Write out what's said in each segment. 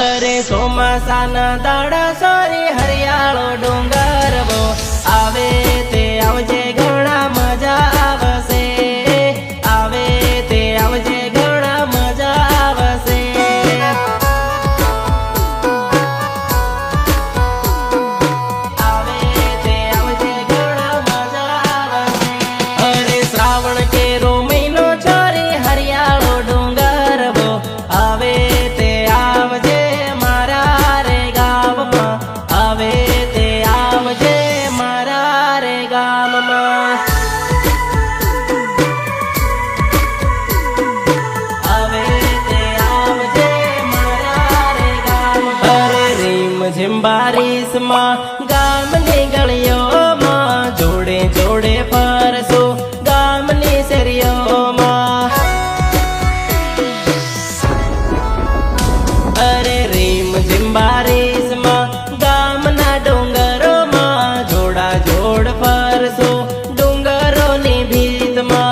अरे ચોમાસાના દાડા સારી હરિયાળો ડુંગરવો આવે તે આવજે ઘણા મજા આવશે આવે તે આવજે ઘણા મજા આવશે આવે તે આવજે ઘણા મજા આવશે અરે શ્રાવણ કેરો મહિનો છોરી હરિયાળો ડુંગરવો આવે તે આવજે बारिश में गाम ने गलियों में जोड़े जोड़े फरसो गाम ने सरियों में अरे रीम झिम बारिश में गाम ना डूंगरों में जोड़ा जोड़ फरसो डूंगरों नी भीत में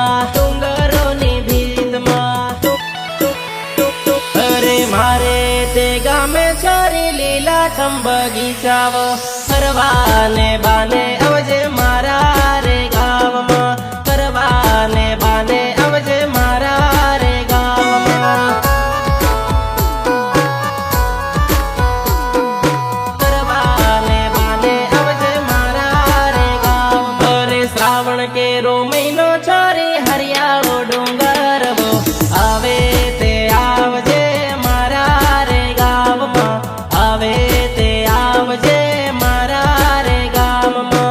अरे मारे ते गामे छोरी लीला छम बगीचावो फरवाने बाने अवजे मारा रे गाव में फरवाने बाने अवजे मारा रे गाव में फरवाने बाने अवजे मारा रे गाव अरे श्रावण के रो महीनो छोरी हरियाळो डूंगरवो आवे ते आवजे मारा रे गाव में आवे ते आवजे मारा रे गाम में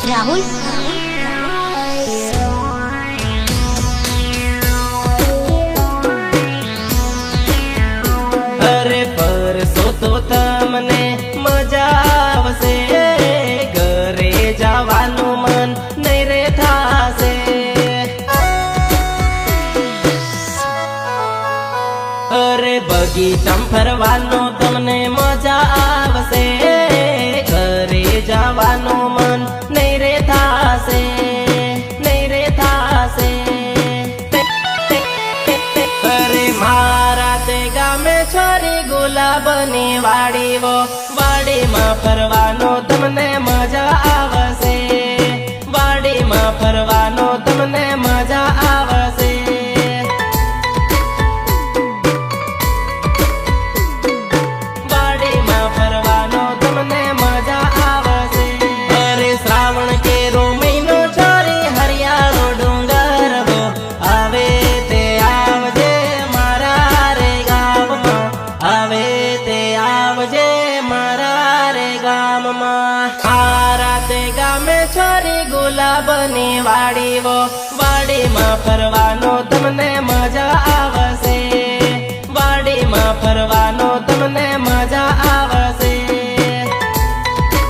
राहुल अरे परसो तो तमने मजा आवसे घरे जवानु मन नहीं रे थासे अरे बगीचा फरवानो तमने मजा आवसे घरे जवानु मन नहीं रे थासे अरे मारा ते गामे छोरी गुलाबनी वाड़ी वो वाड़ी में फरवानो तमने मजा आवसे वाड़ी में फरवानो तमने मजा आवसे वाड़ी में फरवानो तमने मजा आवसे अरे श्रावण के रो महीनो छोरी हरियाळो डूंगरवो आवे ते आवजे मारा रे गाम में आवे ते आवजे मारा रे गाम में मारा ते गामे छोरी गुलाबनी वाड़ी वो वाड़ी में फरवानो तमने मजा